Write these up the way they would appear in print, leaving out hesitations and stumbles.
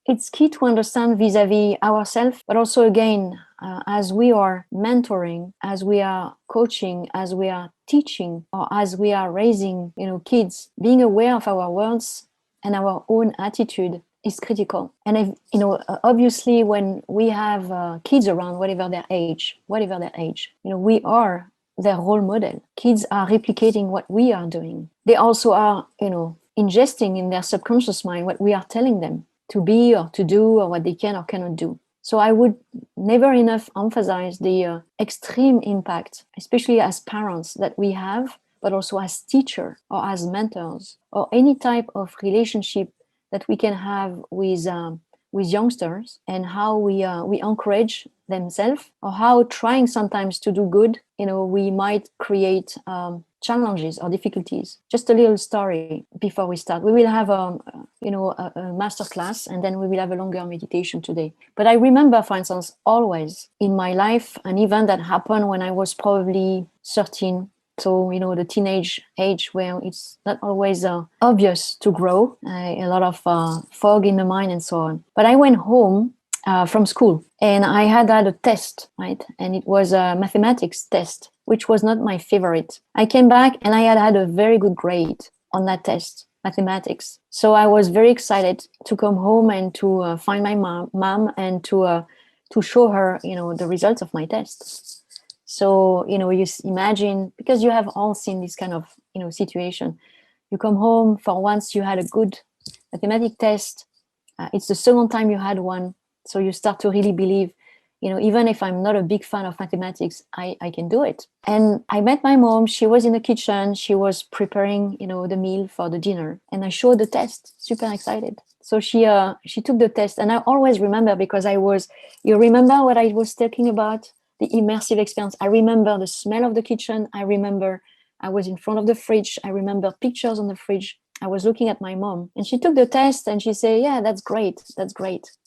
it's key to understand vis-a-vis ourselves, but also again, as we are mentoring, as we are coaching, as we are teaching, or as we are raising, kids, being aware of our words and our own attitude is critical. And if, obviously, when we have kids around, whatever their age, we are their role model. Kids are replicating what we are doing. They also are, ingesting in their subconscious mind what we are telling them to be or to do, or what they can or cannot do. So I would never enough emphasize the extreme impact, especially as parents, that we have, but also as teachers or as mentors, or any type of relationship that we can have with youngsters, and how we encourage themselves, or how trying sometimes to do good, we might create challenges or difficulties. Just a little story before we start. We will have a master class, and then we will have a longer meditation today. But I remember, for instance, always in my life, an event that happened when I was probably 13. So, the teenage age where it's not always obvious to grow, a lot of fog in the mind and so on. But I went home from school, and I had a test, right? And it was a mathematics test, which was not my favorite. I came back and I had a very good grade on that test, mathematics. So I was very excited to come home and to find my mom and to show her, the results of my test. So, you imagine, because you have all seen this kind of, situation. You come home, for once you had a good mathematics test. It's the second time you had one. So you start to really believe, even if I'm not a big fan of mathematics, I can do it. And I met my mom. She was in the kitchen. She was preparing, the meal for the dinner. And I showed the test, super excited. So she took the test. And I always remember, because you remember what I was talking about? The immersive experience. I remember the smell of the kitchen. I remember I was in front of the fridge. I remember pictures on the fridge. I was looking at my mom, and she took the test and she said, yeah, that's great.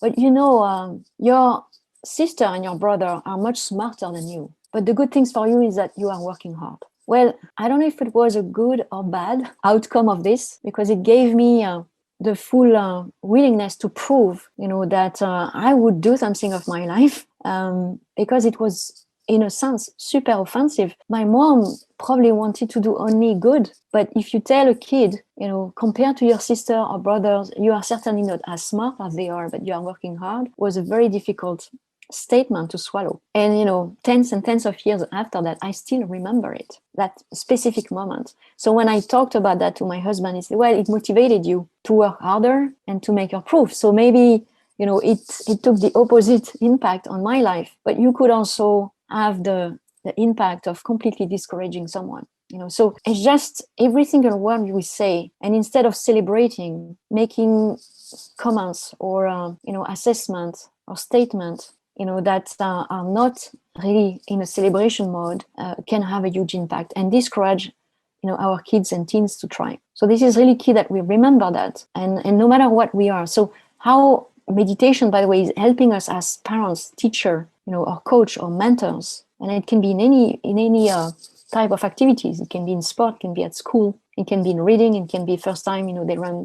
But your sister and your brother are much smarter than you. But the good things for you is that you are working hard. Well, I don't know if it was a good or bad outcome of this, because it gave me the full willingness to prove, that I would do something of my life, because it was, in a sense, super offensive. My mom probably wanted to do only good. But if you tell a kid, compared to your sister or brothers, you are certainly not as smart as they are, but you are working hard, was a very difficult statement to swallow. And, tens and tens of years after that, I still remember it, that specific moment. So when I talked about that to my husband, he said, well, it motivated you to work harder and to make your proof. So maybe, it took the opposite impact on my life, but you could also have the impact of completely discouraging someone. So it's just every single word we say, and instead of celebrating, making comments or assessment or statement, that are not really in a celebration mode, can have a huge impact and discourage, our kids and teens to try. So this is really key that we remember that, and no matter what we are. So how meditation, by the way, is helping us as parents, teacher, or coach or mentors, and it can be in any type of activities. It can be in sport, it can be at school, it can be in reading, it can be first time,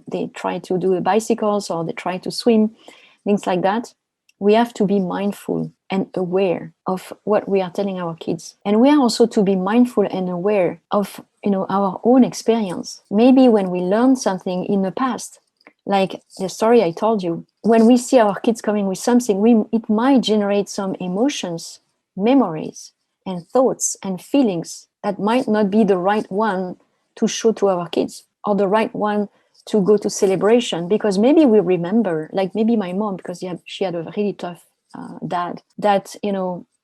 they try to do bicycles, or they try to swim, things like that. We have to be mindful and aware of what we are telling our kids. And we are also to be mindful and aware of, our own experience. Maybe when we learned something in the past, like the story I told you, when we see our kids coming with something, it might generate some emotions, memories, and thoughts and feelings that might not be the right one to show to our kids, or the right one to go to celebration, because maybe we remember, like maybe my mom, because she had a really tough dad, that,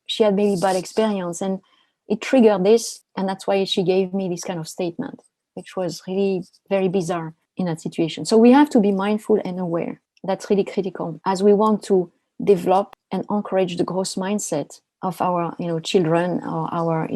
she had maybe bad experience, and it triggered this, and that's why she gave me this kind of statement, which was really very bizarre in that situation. So we have to be mindful and aware. That's really critical as we want to develop and encourage the growth mindset of our, children or our,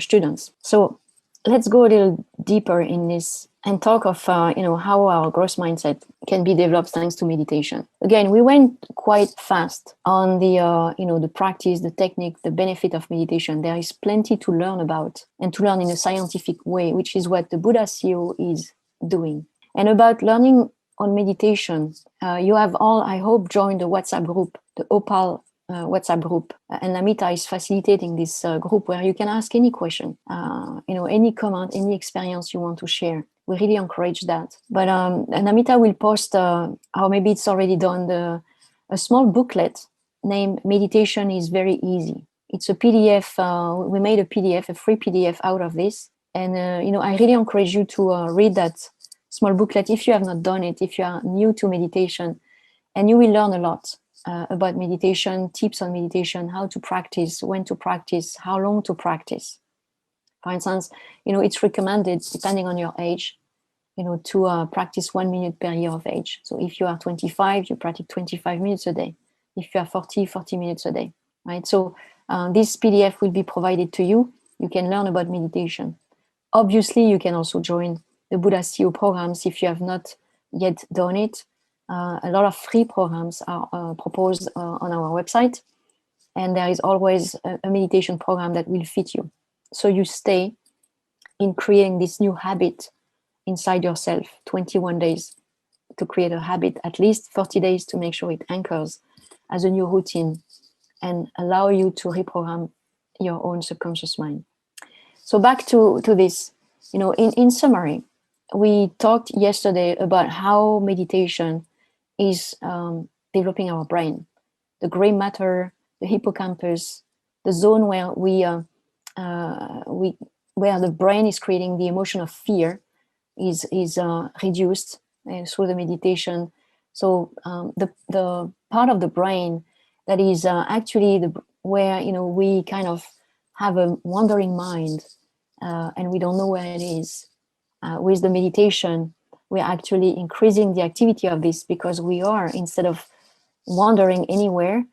students. So let's go a little deeper in this and talk of, how our growth mindset can be developed thanks to meditation. Again, we went quite fast on the, the practice, the technique, the benefit of meditation. There is plenty to learn about, and to learn in a scientific way, which is what the Buddha CEO is doing. And about learning on meditation. You have all, I hope, joined the WhatsApp group, the OPAL WhatsApp group, and Namita is facilitating this group where you can ask any question, any comment, any experience you want to share. We really encourage that. But Namita will post, or maybe it's already done, a small booklet named Meditation is Very Easy. It's a PDF. We made a PDF, a free PDF out of this. And, I really encourage you to read that small booklet if you have not done it, if you are new to meditation, and you will learn a lot about meditation, tips on meditation, how to practice, when to practice, how long to practice. For instance, it's recommended, depending on your age, to practice 1 minute per year of age. So if you are 25, you practice 25 minutes a day. If you are 40 minutes a day, right? So this PDF will be provided to you. You can learn about meditation. Obviously, you can also join the Buddha CEO programs if you have not yet done it. A lot of free programs are proposed on our website, and there is always a meditation program that will fit you. So you stay in creating this new habit inside yourself, 21 days to create a habit, at least 40 days to make sure it anchors as a new routine and allow you to reprogram your own subconscious mind. So back to this, in summary, we talked yesterday about how meditation is developing our brain, the gray matter, the hippocampus, the zone where where the brain is creating the emotion of fear is reduced through the meditation. So the part of the brain that is actually where we kind of have a wandering mind and we don't know where it is. With the meditation, we're actually increasing the activity of this, because we are, instead of wandering anywhere,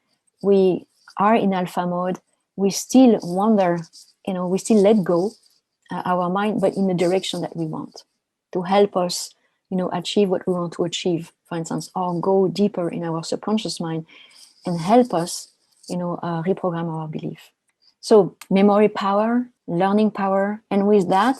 we are in alpha mode. We still wander, we still let go our mind, but in the direction that we want, to help us, achieve what we want to achieve, for instance, or go deeper in our subconscious mind and help us, reprogram our belief. So memory power, learning power, and with that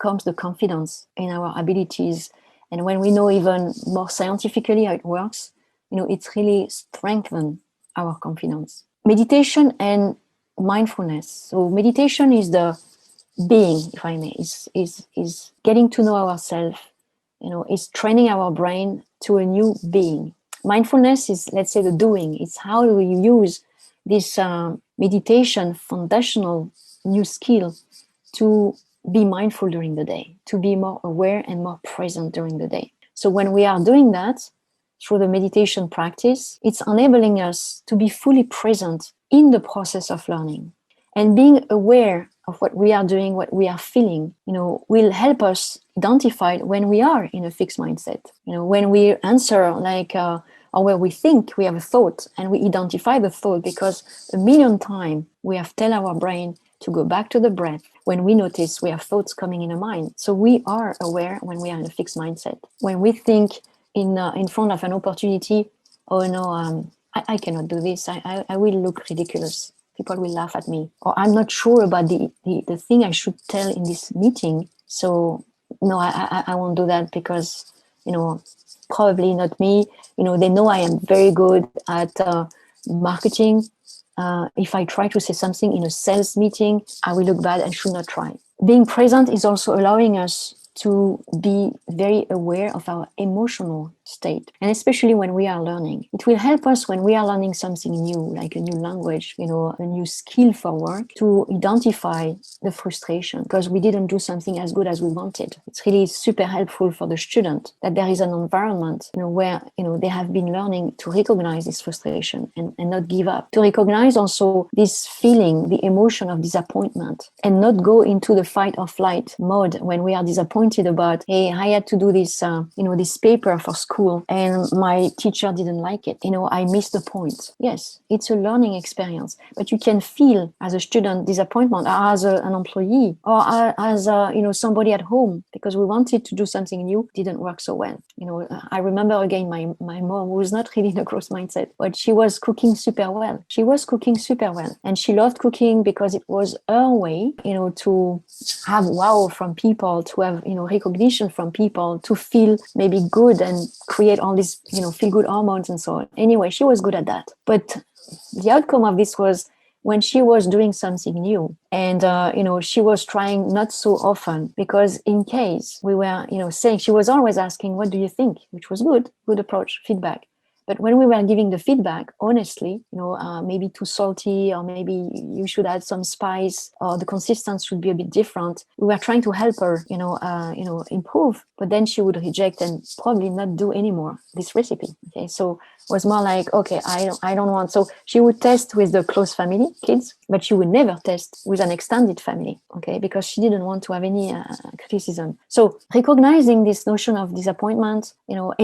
comes the confidence in our abilities. And when we know even more scientifically how it works, it's really strengthened our confidence. Meditation and mindfulness. So meditation is the being, if I may, is getting to know ourselves, is training our brain to a new being. Mindfulness is, let's say, the doing. It's how do we use this meditation foundational new skill to be mindful during the day, to be more aware and more present during the day. So when we are doing that through the meditation practice, it's enabling us to be fully present in the process of learning. And being aware of what we are doing, what we are feeling, will help us identify when we are in a fixed mindset. When we answer or where we think we have a thought and we identify the thought, because 1,000,000 times we have tell our brain to go back to the breath when we notice we have thoughts coming in a mind. So we are aware when we are in a fixed mindset. When we think in front of an opportunity, oh no, I cannot do this. I will look ridiculous. People will laugh at me. Or I'm not sure about the thing I should tell in this meeting. So no, I won't do that because, probably not me. They know I am very good at marketing. If I try to say something in a sales meeting, I will look bad and should not try. Being present is also allowing us to be very aware of our emotional state, and especially when we are learning. It will help us when we are learning something new, like a new language, a new skill for work, to identify the frustration because we didn't do something as good as we wanted. It's really super helpful for the student that there is an environment, where, they have been learning to recognize this frustration and not give up, to recognize also this feeling, the emotion of disappointment, and not go into the fight or flight mode when we are disappointed about, hey, I had to do this, this paper for school and my teacher didn't like it. I missed the point. Yes, it's a learning experience, but you can feel as a student disappointment, or as an employee, or as somebody at home, because we wanted to do something new, didn't work so well. I remember again my mom, who was not really in a growth mindset, but she was cooking super well. And she loved cooking because it was her way, to have wow from people, to have, recognition from people, to feel maybe good and create all these, feel good hormones and so on. Anyway, she was good at that. But the outcome of this was when she was doing something new, and she was trying not so often, because in case we were saying, she was always asking, what do you think, which was good approach, feedback. But when we were giving the feedback, honestly, maybe too salty, or maybe you should add some spice, or the consistency should be a bit different. We were trying to help her, improve, but then she would reject and probably not do anymore this recipe. Okay, so it was more like, okay, I don't want. So she would test with the close family, kids, but she would never test with an extended family. Okay, because she didn't want to have any criticism. So recognizing this notion of disappointment,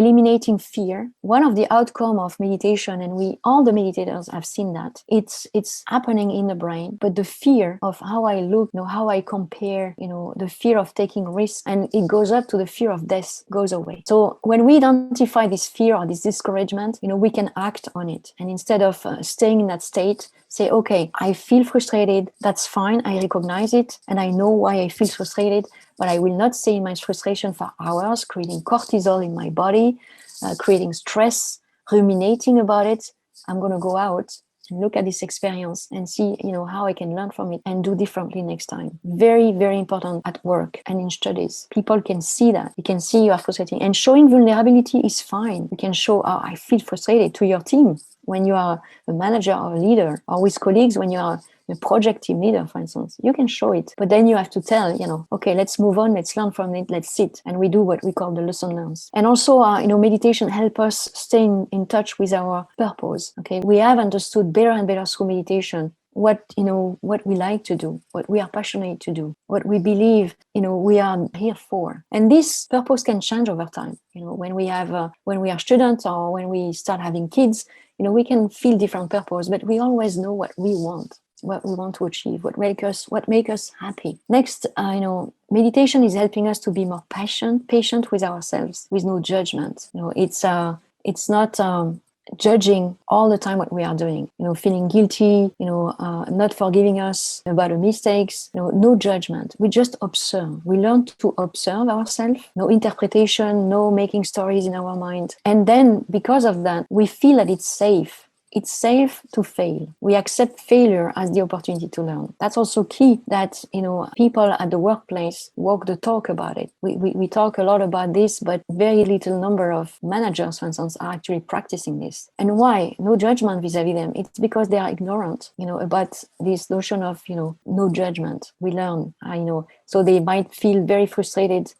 eliminating fear. One of the outcome of meditation, and all the meditators have seen that, it's happening in the brain, but the fear of how I look, how I compare, the fear of taking risks, and it goes up to the fear of death goes away. So when we identify this fear or this discouragement, we can act on it. And instead of staying in that state, say, okay, I feel frustrated. That's fine. I recognize it. And I know why I feel frustrated, but I will not stay in my frustration for hours, creating cortisol in my body, creating stress, ruminating about it. I'm going to go out and look at this experience and see, how I can learn from it and do differently next time. Very, very important at work and in studies. People can see that. You can see you are frustrating. And showing vulnerability is fine. You can show, I feel frustrated, to your team when you are a manager or a leader, or with colleagues when you are a project team leader, for instance. You can show it, but then you have to tell, okay, let's move on, let's learn from it, let's sit. And we do what we call the lesson learns. And also, meditation helps us stay in touch with our purpose. Okay, we have understood better and better through meditation what we like to do, what we are passionate to do, what we believe, we are here for. And this purpose can change over time. When we are students, or when we start having kids, we can feel different purpose, but we always know what we want to achieve, what make us happy. Next, meditation is helping us to be more patient with ourselves, with no judgment. It's not judging all the time what we are doing, feeling guilty, not forgiving us about our mistakes, no judgment. We just observe. We learn to observe ourselves, no interpretation, no making stories in our mind. And then because of that, we feel that it's safe. It's safe to fail. We accept failure as the opportunity to learn. That's also key, that, people at the workplace walk the talk about it. We talk a lot about this, but very little number of managers, for instance, are actually practicing this. And why? No judgment vis-a-vis them. It's because they are ignorant, about this notion of, no judgment. We learn, so they might feel very frustrated,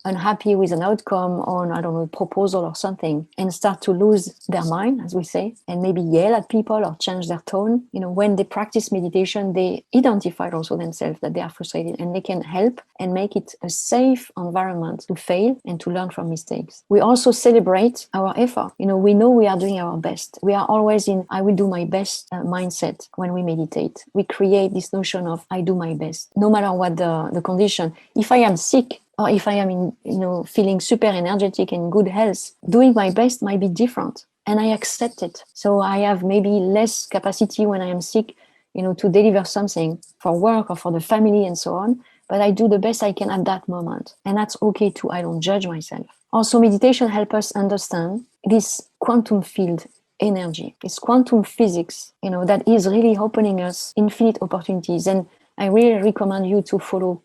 unhappy with an outcome on, a proposal or something, and start to lose their mind, as we say, and maybe yell at people or change their tone. When they practice meditation, they identify also themselves that they are frustrated, and they can help and make it a safe environment to fail and to learn from mistakes. We also celebrate our effort. We know we are doing our best. We are always in I will do my best mindset when we meditate. We create this notion of I do my best, no matter what the condition. If I am sick, or if I am feeling super energetic and good health, doing my best might be different. And I accept it. So I have maybe less capacity when I am sick, to deliver something for work or for the family and so on. But I do the best I can at that moment. And that's okay too. I don't judge myself. Also, meditation helps us understand this quantum field energy, this quantum physics, that is really opening us infinite opportunities. And I really recommend you to follow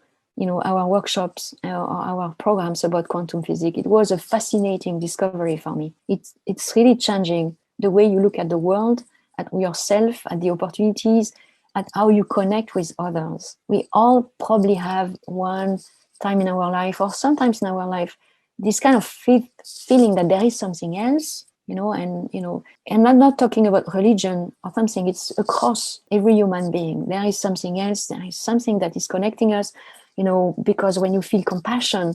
our workshops or our programs about quantum physics. It was a fascinating discovery for me. It's really changing the way you look at the world, at yourself, at the opportunities, at how you connect with others. We all probably have one time in our life, or sometimes in our life, this kind of feeling that there is something else, and I'm not talking about religion or something. It's across every human being. There is something else. There is something that is connecting us. Because when you feel compassion,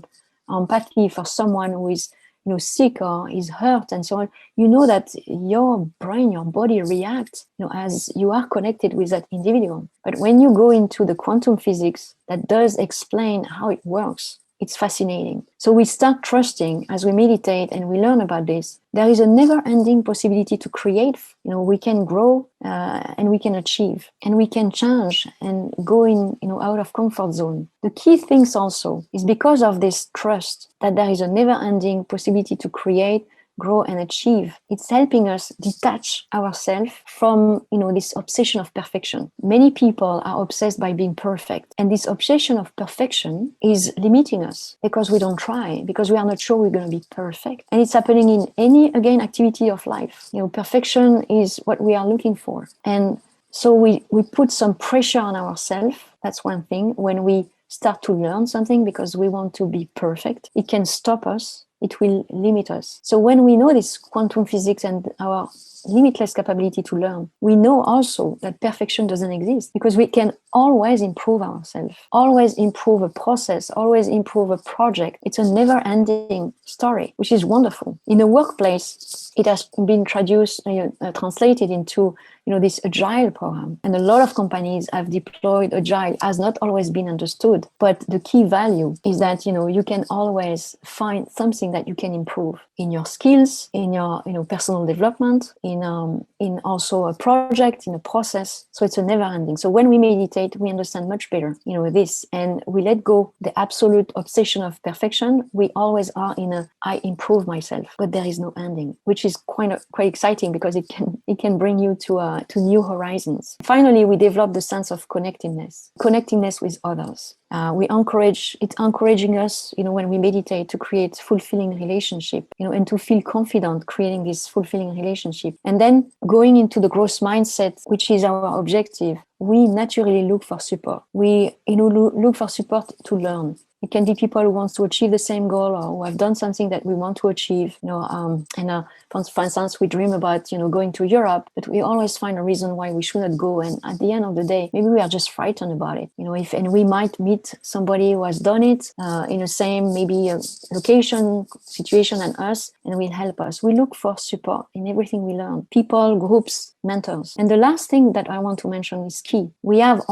empathy for someone who is, sick or is hurt and so on, that your brain, your body reacts, as you are connected with that individual. But when you go into the quantum physics that does explain how it works, it's fascinating. So we start trusting as we meditate and we learn about this. There is a never-ending possibility to create. We can grow and we can achieve and we can change and go in, out of comfort zone. The key things also is because of this trust that there is a never-ending possibility to create, grow and achieve. It's helping us detach ourselves from, this obsession of perfection. Many people are obsessed by being perfect, and this obsession of perfection is limiting us because we don't try, because we are not sure we're going to be perfect. And it's happening in any, again, activity of life. Perfection is what we are looking for. And so we put some pressure on ourselves. That's one thing. When we start to learn something because we want to be perfect, it can stop us. It will limit us. So when we know this quantum physics and our limitless capability to learn, we know also that perfection doesn't exist, because we can always improve ourselves, always improve a process, always improve a project. It's a never-ending story, which is wonderful. In the workplace, it has been translated into this agile program, and a lot of companies have deployed agile. Has not always been understood, but the key value is that you can always find something that you can improve in your skills, in your personal development, in also a project, in a process. So it's a never ending. So when we meditate, we understand much better this, and we let go the absolute obsession of perfection. We always are in a I improve myself, but there is no ending, which is quite exciting, because it can bring you to new horizons. Finally, we develop the sense of connectiveness with others. It's encouraging us, when we meditate, to create fulfilling relationship, and to feel confident creating this fulfilling relationship. And then going into the growth mindset, which is our objective, we naturally look for support. We, look for support to learn. It can be people who want to achieve the same goal, or who have done something that we want to achieve. For instance, we dream about going to Europe, but we always find a reason why we should not go. And at the end of the day, maybe we are just frightened about it. And we might meet somebody who has done it in the same maybe location, situation than us, and will help us. We look for support in everything we learn. People, groups, mentors. And the last thing that I want to mention is key. We have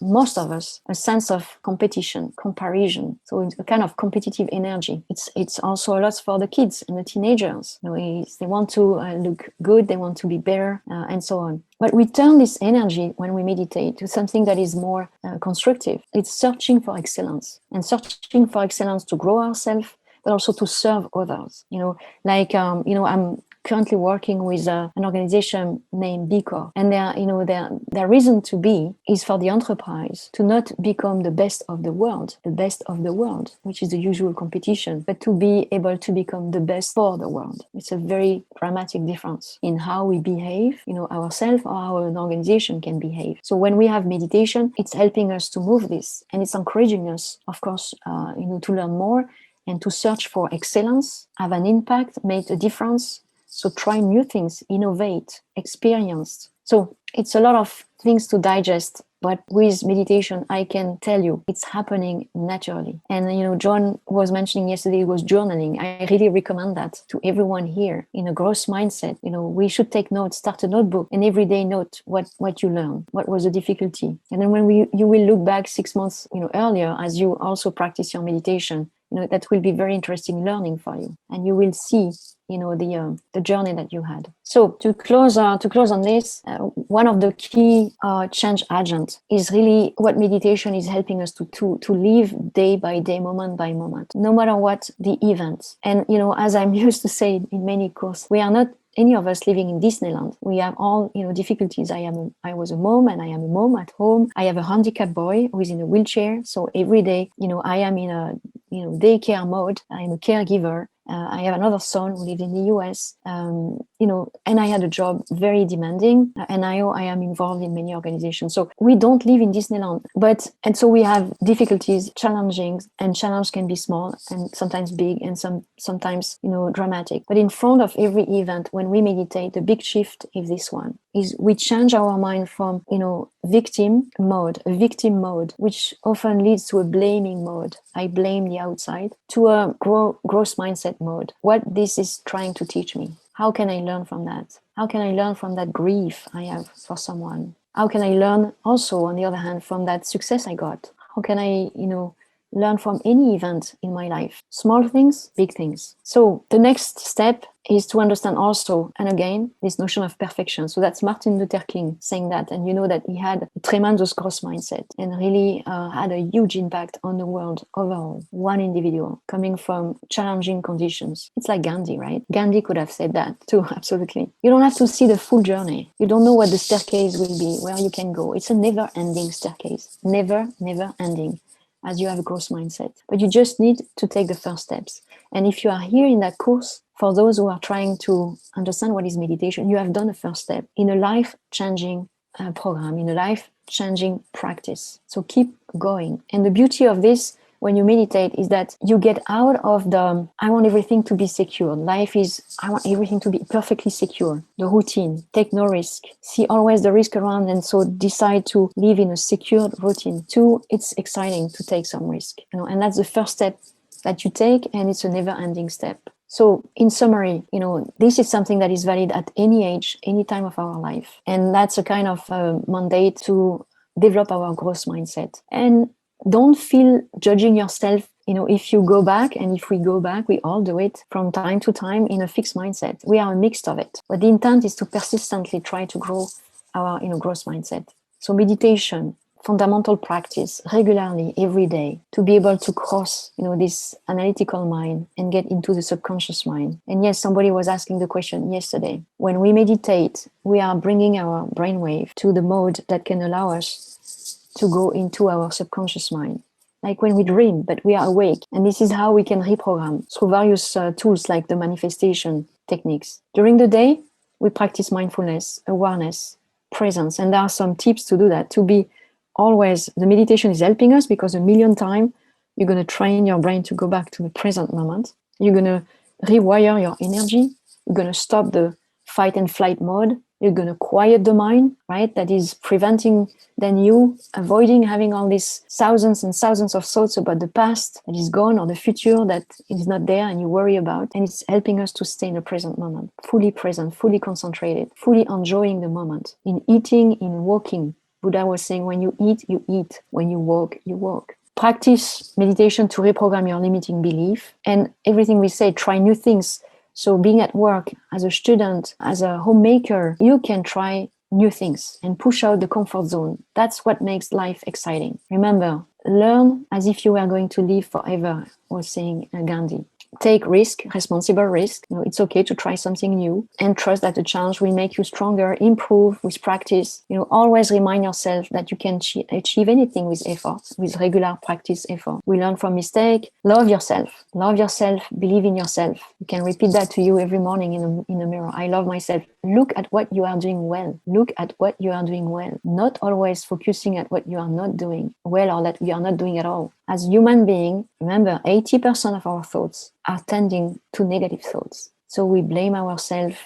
most of us, a sense of competition, comparison. So it's a kind of competitive energy. It's also a lot for the kids and the teenagers. They want to look good, they want to be better, and so on. But we turn this energy, when we meditate, to something that is more constructive. It's searching for excellence, and searching for excellence to grow ourselves, but also to serve others. I'm currently working with an organization named B Corp, and their reason to be is for the enterprise to not become the best of the world, which is the usual competition, but to be able to become the best for the world. It's a very dramatic difference in how we behave, ourselves, or how an organization can behave. So when we have meditation, it's helping us to move this, and it's encouraging us, of course, to learn more and to search for excellence, have an impact, make a difference. So try new things, innovate, experience. So it's a lot of things to digest, but with meditation, I can tell you it's happening naturally. And, John was mentioning yesterday, was journaling. I really recommend that to everyone here in a growth mindset. We should take notes, start a notebook, and every day note what you learned, what was the difficulty. And then when you will look back 6 months, earlier, as you also practice your meditation, that will be very interesting learning for you. And you will see the journey that you had. So to close on this, one of the key change agents is really what meditation is helping us to live day by day, moment by moment, no matter what the event. And as I'm used to say in many courses, we are not any of us living in Disneyland. We have all difficulties. I was a mom, and I am a mom at home. I have a handicapped boy who is in a wheelchair. So every day, I am in a daycare mode. I am a caregiver. I have another son who lives in the US, and I had a job very demanding, and I am involved in many organizations. So we don't live in Disneyland, and so we have difficulties, challenging, and challenge can be small and sometimes big, and sometimes dramatic. But in front of every event, when we meditate, the big shift is this one: is we change our mind from victim mode, which often leads to a blaming mode. I blame the outside, to a growth mindset mode. What this is trying to teach me. How can I learn from that? How can I learn from that grief I have for someone? How can I learn also, on the other hand, from that success I got? How can I, learn from any event in my life? Small things, big things. So the next step is to understand also, and again, this notion of perfection. So that's Martin Luther King saying that, and you know that he had a tremendous growth mindset and really had a huge impact on the world overall. One individual coming from challenging conditions. It's like Gandhi, right? Gandhi could have said that too, absolutely. You don't have to see the full journey. You don't know what the staircase will be, where you can go. It's a never-ending staircase. Never ending, as you have a growth mindset. But you just need to take the first steps. And if you are here in that course, for those who are trying to understand what is meditation, you have done a first step in a life-changing program, in a life-changing practice. So keep going. And the beauty of this, when you meditate, is that you get out of the, I want everything to be secure. Life is, I want everything to be perfectly secure. The routine, take no risk. See always the risk around, and so decide to live in a secured routine. Two, it's exciting to take some risk. And that's the first step that you take, and it's a never-ending step. So in summary, this is something that is valid at any age, any time of our life. And that's a kind of mandate to develop our growth mindset. And don't feel judging yourself, if you go back, and if we go back, we all do it from time to time in a fixed mindset. We are a mix of it. But the intent is to persistently try to grow our growth mindset. So meditation, fundamental practice regularly every day to be able to cross this analytical mind and get into the subconscious mind. And yes, somebody was asking the question yesterday, when we meditate, we are bringing our brainwave to the mode that can allow us to go into our subconscious mind, like when we dream, but we are awake. And this is how we can reprogram through various tools like the manifestation techniques. During the day, we practice mindfulness, awareness, presence, and there are some tips to do that, to be always, the meditation is helping us because 1,000,000 times you're going to train your brain to go back to the present moment. You're going to rewire your energy. You're going to stop the fight and flight mode. You're going to quiet the mind, right? That is preventing then you avoiding having all these thousands and thousands of thoughts about the past that is gone or the future that is not there and you worry about. And it's helping us to stay in the present moment, fully present, fully concentrated, fully enjoying the moment. In eating, in walking, Buddha was saying, when you eat, you eat. When you walk, you walk. Practice meditation to reprogram your limiting belief. And everything we say, try new things. So being at work, as a student, as a homemaker, you can try new things and push out the comfort zone. That's what makes life exciting. Remember, learn as if you were going to live forever, was saying Gandhi. Take risk, responsible risk. It's okay to try something new and trust that the challenge will make you stronger, improve with practice. Always remind yourself that you can achieve anything with effort, with regular practice effort. We learn from mistake. Love yourself. Love yourself. Believe in yourself. You can repeat that to you every morning in the mirror. I love myself. Look at what you are doing well. Look at what you are doing well. Not always focusing at what you are not doing well or that you are not doing at all. As human beings, remember, 80% of our thoughts are tending to negative thoughts. So we blame ourselves,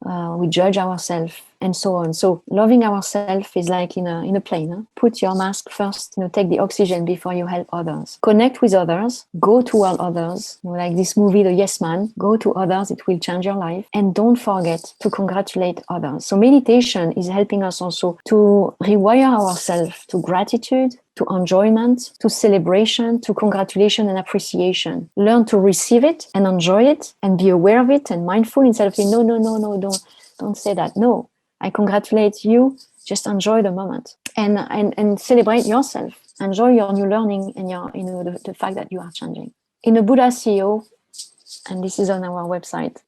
we judge ourselves, and so on. So loving ourselves is like in a plane. Huh? Put your mask first, take the oxygen before you help others. Connect with others, go toward others. Like this movie, The Yes Man, go to others, it will change your life. And don't forget to congratulate others. So meditation is helping us also to rewire ourselves to gratitude, to enjoyment, to celebration, to congratulation and appreciation. Learn to receive it and enjoy it and be aware of it and mindful instead of saying, no, don't say that. No, I congratulate you. Just enjoy the moment and celebrate yourself. Enjoy your new learning and your, the fact that you are changing. In a Buddha CEO, and this is on our website,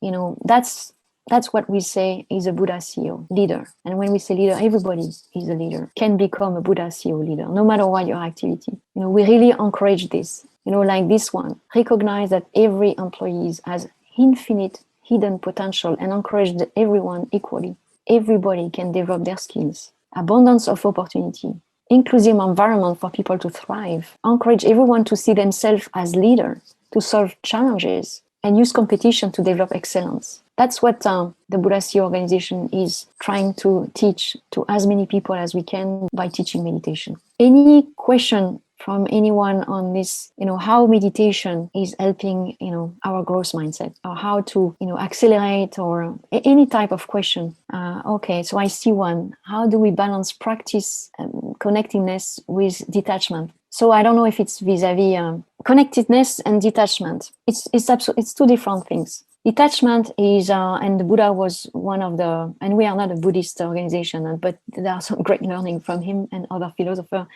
that's what we say is a Buddha CEO, leader. And when we say leader, everybody is a leader, can become a Buddha CEO leader, no matter what your activity. We really encourage this, like this one. Recognize that every employee has infinite hidden potential and encourage everyone equally. Everybody can develop their skills. Abundance of opportunity. Inclusive environment for people to thrive. Encourage everyone to see themselves as leaders, to solve challenges, and use competition to develop excellence. That's what the Buddha CEO organization is trying to teach to as many people as we can by teaching meditation. Any question from anyone on this, how meditation is helping, our growth mindset, or how to, accelerate, or any type of question. Okay, so I see one. How do we balance practice connectiveness with detachment? So I don't know if it's vis-a-vis connectedness and detachment. It's two different things. Detachment is, and the Buddha was one of the, and we are not a Buddhist organization, but there are some great learning from him and other philosophers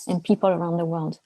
and people around the world.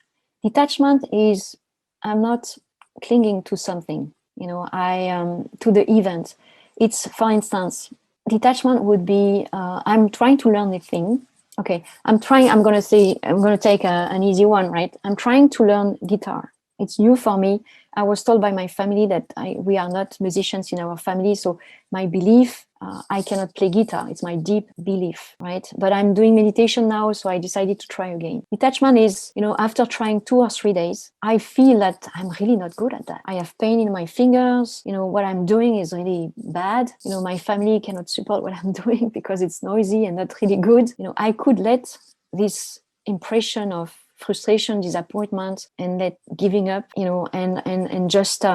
Detachment is, I'm not clinging to something, to the event. It's, for instance, detachment would be, I'm trying to learn a thing. Okay, I'm going to take an easy one, right? I'm trying to learn guitar. It's new for me. I was told by my family that we are not musicians in our family. So my belief, I cannot play guitar. It's my deep belief, right? But I'm doing meditation now, so I decided to try again. Detachment is, after trying 2 or 3 days, I feel that I'm really not good at that. I have pain in my fingers. What I'm doing is really bad. My family cannot support what I'm doing because it's noisy and not really good. I could let this impression of frustration, disappointment, and that giving up, and just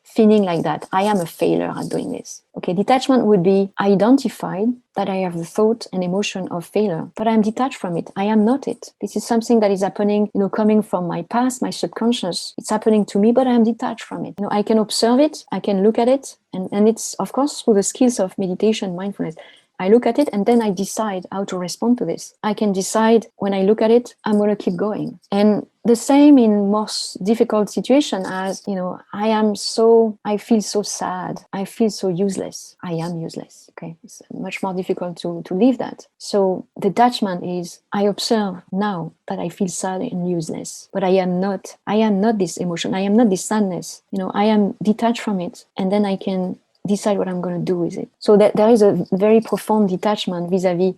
feeling like that. I am a failure at doing this. Okay, detachment would be, I identified that I have the thought and emotion of failure, but I'm detached from it. I am not it. This is something that is happening, coming from my past, my subconscious. It's happening to me, but I'm detached from it. I can observe it, I can look at it, and it's, of course, through the skills of meditation, mindfulness. I look at it and then I decide how to respond to this. I can decide when I look at it, I'm going to keep going. And the same in most difficult situation as, I feel so sad. I feel so useless. I am useless. Okay. It's much more difficult to leave that. So detachment is, I observe now that I feel sad and useless, but I am not this emotion. I am not this sadness. I am detached from it. And then I can decide what I'm going to do with it. So that there is a very profound detachment vis-a-vis,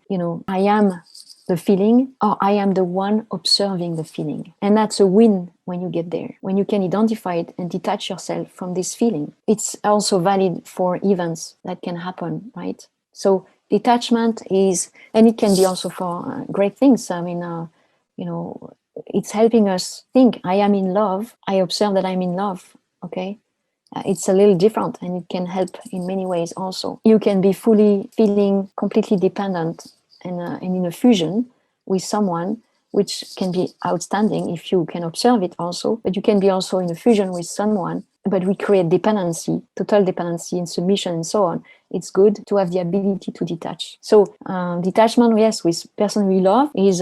I am the feeling, or I am the one observing the feeling. And that's a win when you get there, when you can identify it and detach yourself from this feeling. It's also valid for events that can happen, right? So detachment is, and it can be also for great things. I mean, it's helping us think, I am in love. I observe that I'm in love, okay? It's a little different, and it can help in many ways also. You can be fully feeling completely dependent and in a fusion with someone, which can be outstanding if you can observe it also, but you can be also in a fusion with someone, but we create dependency, total dependency and submission and so on. It's good to have the ability to detach. So detachment, yes, with person we love is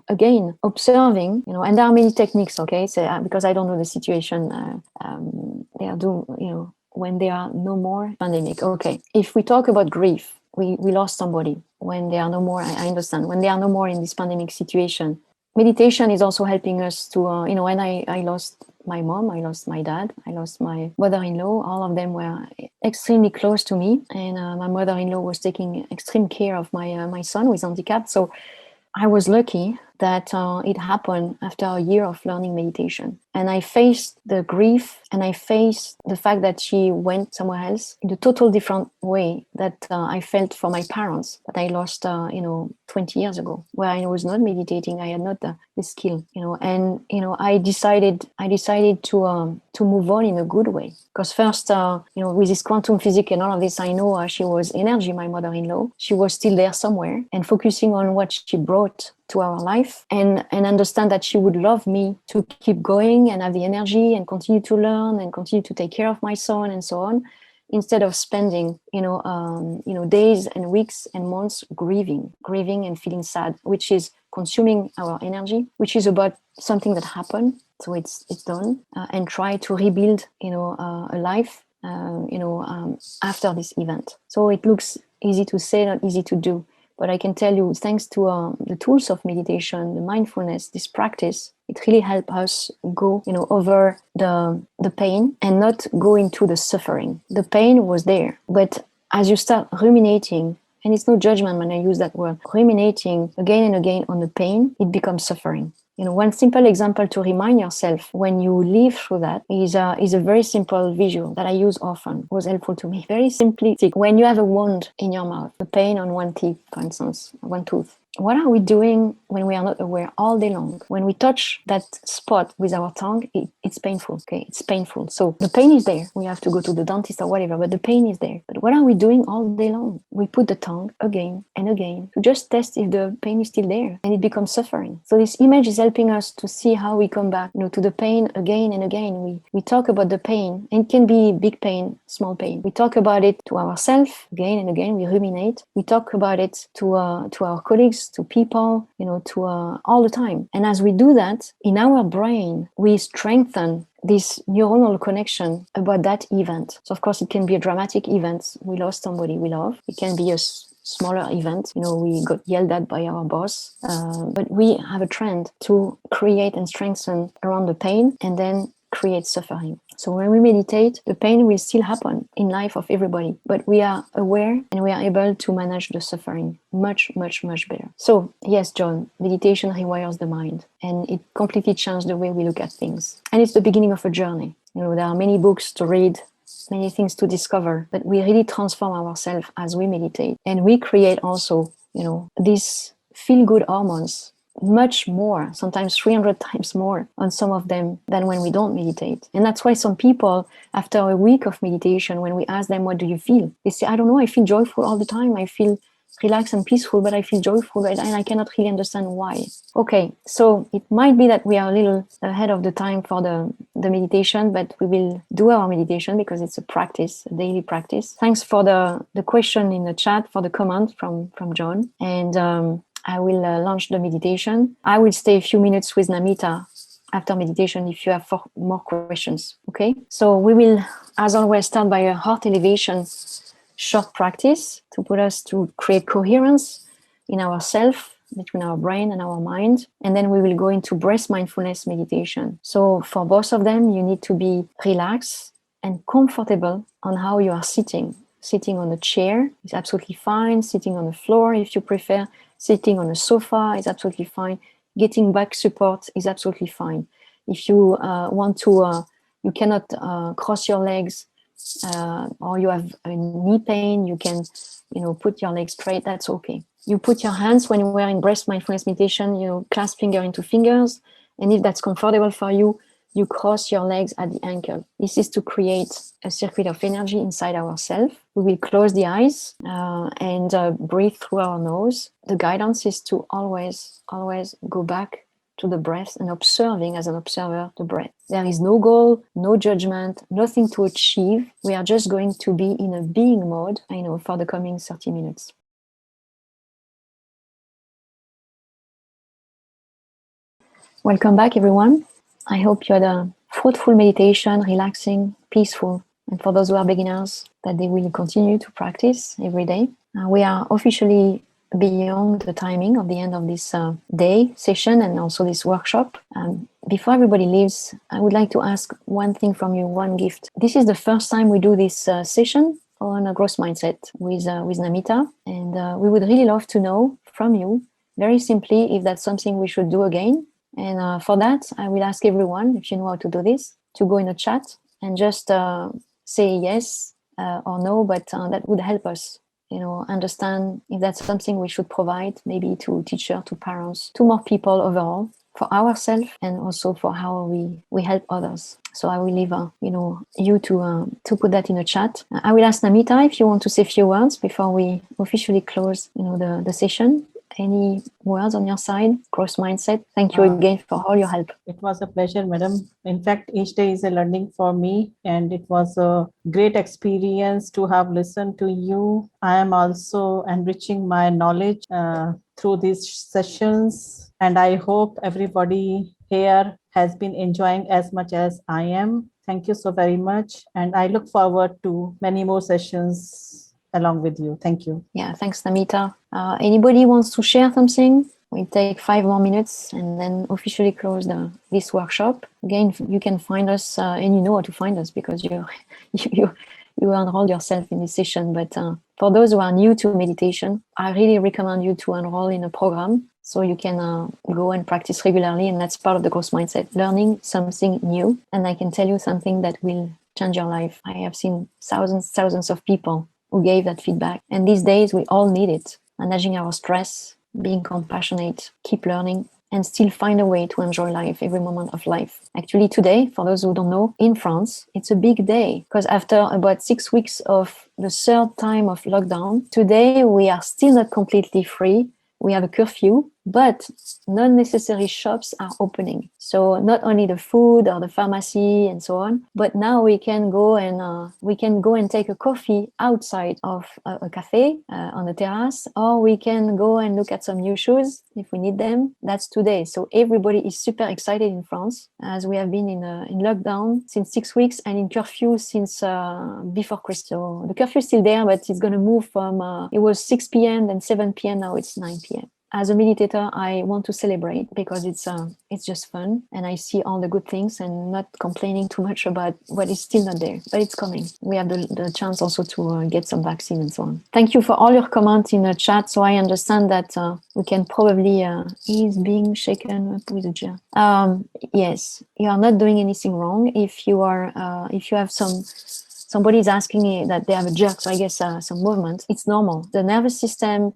again, observing, and there are many techniques, okay? So because I don't know the situation, they are doing, when there are no more pandemic. Okay, if we talk about grief, we lost somebody. When there are no more, I understand. When there are no more in this pandemic situation, meditation is also helping us to, when I lost my mom, I lost my dad, I lost my mother-in-law. All of them were extremely close to me, and my mother-in-law was taking extreme care of my son with handicap. So I was lucky that it happened after a year of learning meditation. And I faced the grief, and I faced the fact that she went somewhere else in a total different way that I felt for my parents that I lost, 20 years ago, where I was not meditating. I had not the skill, and, I decided to move on in a good way. Because first, with this quantum physics and all of this, I know she was energy, my mother-in-law. She was still there somewhere, and focusing on what she brought to our life, and understand that she would love me to keep going and have the energy and continue to learn and continue to take care of my son and so on, instead of spending days and weeks and months grieving and feeling sad, which is consuming our energy, which is about something that happened, so it's done, and try to rebuild a life after this event. So it looks easy to say, not easy to do. But I can tell you, thanks to the tools of meditation, the mindfulness, this practice, it really helped us go, over the pain and not go into the suffering. The pain was there, but as you start ruminating, and it's no judgment when I use that word, ruminating again and again on the pain, it becomes suffering. One simple example to remind yourself when you live through that is a very simple visual that I use often. It was helpful to me. Very simplistic. When you have a wound in your mouth, the pain on one teeth, for instance, one tooth, what are we doing when we are not aware all day long. When we touch that spot with our tongue, it's painful. Okay, it's painful. So the pain is there. We have to go to the dentist or whatever, but the pain is there. But what are we doing all day long? We put the tongue again and again to just test if the pain is still there, and it becomes suffering. So this image is helping us to see how we come back, to the pain again and again. We talk about the pain, and it can be big pain, small pain. We talk about it to ourselves again and again. We ruminate. We talk about it to our colleagues, to people, to all the time. And as we do that, in our brain, we strengthen this neuronal connection about that event. So of course, it can be a dramatic event. We lost somebody we love. It can be a smaller event. We got yelled at by our boss. But we have a trend to create and strengthen around the pain and then create suffering. So when we meditate, the pain will still happen in life of everybody, but we are aware and we are able to manage the suffering much, much, much better. So yes, John, meditation rewires the mind, and it completely changed the way we look at things. And it's the beginning of a journey. There are many books to read, many things to discover, but we really transform ourselves as we meditate. And we create also, these feel-good hormones, much more, sometimes 300 times more on some of them than when we don't meditate. And that's why some people, after a week of meditation, when we ask them, what do you feel? They say, I don't know, I feel joyful all the time. I feel relaxed and peaceful, but I feel joyful, and I cannot really understand why. Okay, so it might be that we are a little ahead of the time for the meditation, but we will do our meditation because it's a practice, a daily practice. Thanks for the question in the chat, for the comment from John. And I will launch the meditation. I will stay a few minutes with Namita after meditation if you have more questions, okay? So we will, as always, start by a heart elevation short practice to create coherence in ourself, between our brain and our mind. And then we will go into breath mindfulness meditation. So for both of them, you need to be relaxed and comfortable on how you are sitting. Sitting on a chair is absolutely fine. Sitting on the floor, if you prefer. Sitting on a sofa is absolutely fine. Getting back support is absolutely fine. If you want to, you cannot cross your legs, or you have a knee pain, you can, put your legs straight. That's okay. You put your hands, when we're in breath mindfulness meditation, clasp finger into fingers. And if that's comfortable for you, you cross your legs at the ankle. This is to create a circuit of energy inside ourselves. We will close the eyes and breathe through our nose. The guidance is to always go back to the breath and observing as an observer the breath. There is no goal, no judgment, nothing to achieve. We are just going to be in a being mode, for the coming 30 minutes. Welcome back, everyone. I hope you had a fruitful meditation, relaxing, peaceful. And for those who are beginners, that they will continue to practice every day. We are officially beyond the timing of the end of this day session and also this workshop. Before everybody leaves, I would like to ask one thing from you, one gift. This is the first time we do this session on a growth mindset with Namita. And we would really love to know from you, very simply, if that's something we should do again. And for that, I will ask everyone, if you know how to do this, to go in the chat and just say yes or no, but that would help us, understand if that's something we should provide, maybe to teachers, to parents, to more people overall, for ourselves and also for how we help others. So I will leave, you to put that in the chat. I will ask Namita if you want to say a few words before we officially close, the session. Any words on your side? Growth mindset. Thank you again for all your help. It was a pleasure, madam. In fact, each day is a learning for me, and it was a great experience to have listened to you. I am also enriching my knowledge through these sessions, and I hope everybody here has been enjoying as much as I am. Thank you so very much, and I look forward to many more sessions along with you. Thank you. Yeah, thanks, Namita. Anybody wants to share something? We'll take 5 more minutes and then officially close this workshop. Again, you can find us, and you know how to find us because you enroll yourself in this session. But for those who are new to meditation, I really recommend you to enroll in a program so you can go and practice regularly. And that's part of the growth mindset, learning something new. And I can tell you something that will change your life. I have seen thousands of people who gave that feedback. And these days, we all need it. Managing our stress, being compassionate, keep learning, and still find a way to enjoy life, every moment of life. Actually, today, for those who don't know, in France, it's a big day because after about 6 weeks of the third time of lockdown, today we are still not completely free. We have a curfew, but non-necessary shops are opening. So not only the food or the pharmacy and so on, but now we can go and take a coffee outside of a cafe on the terrace, or we can go and look at some new shoes if we need them. That's today. So everybody is super excited in France, as we have been in lockdown since 6 weeks and in curfew since before Christmas. So the curfew is still there, but it's going to move from it was 6 p.m. then 7 p.m. now it's 9 p.m. As a meditator, I want to celebrate because it's just fun, and I see all the good things and not complaining too much about what is still not there, but it's coming. We have the chance also to get some vaccine and so on. Thank you for all your comments in the chat, so I understand that we can probably is being shaken up with a jar. Yes, you are not doing anything wrong. If you have somebody is asking that they have a jerk, so I guess some movement, it's normal. The nervous system,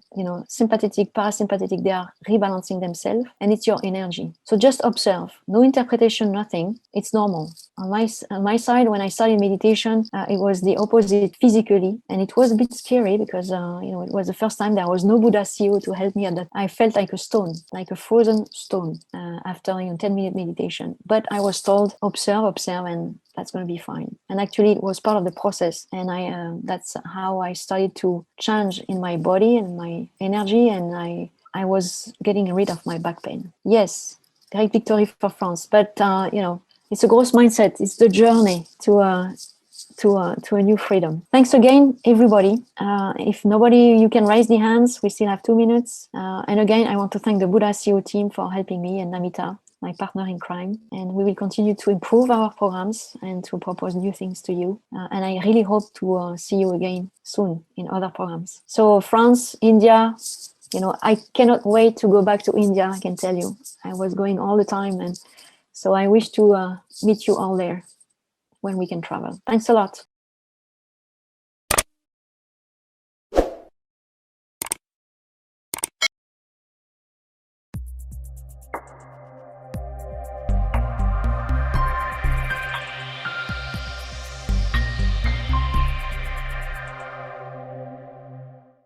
sympathetic, parasympathetic, they are rebalancing themselves, and it's your energy. So just observe, no interpretation, nothing. It's normal. On my side, when I started meditation, it was the opposite physically, and it was a bit scary because it was the first time there was no Buddha CEO to help me at that. I felt like a stone, like a frozen stone after 10-minute meditation. But I was told, observe, and that's going to be fine. And actually, it was part of the process, and that's how I started to change in my body and my energy, and I was getting rid of my back pain. Yes, great victory for France, but it's a growth mindset. It's the journey to a new freedom. Thanks again, everybody. If nobody, you can raise the hands. We still have 2 minutes. And again, I want to thank the Buddha CEO team for helping me, and Namita, my partner in crime. And we will continue to improve our programs and to propose new things to you. And I really hope to see you again soon in other programs. So France, India, I cannot wait to go back to India, I can tell you. I was going all the time, and so I wish to meet you all there when we can travel. Thanks a lot.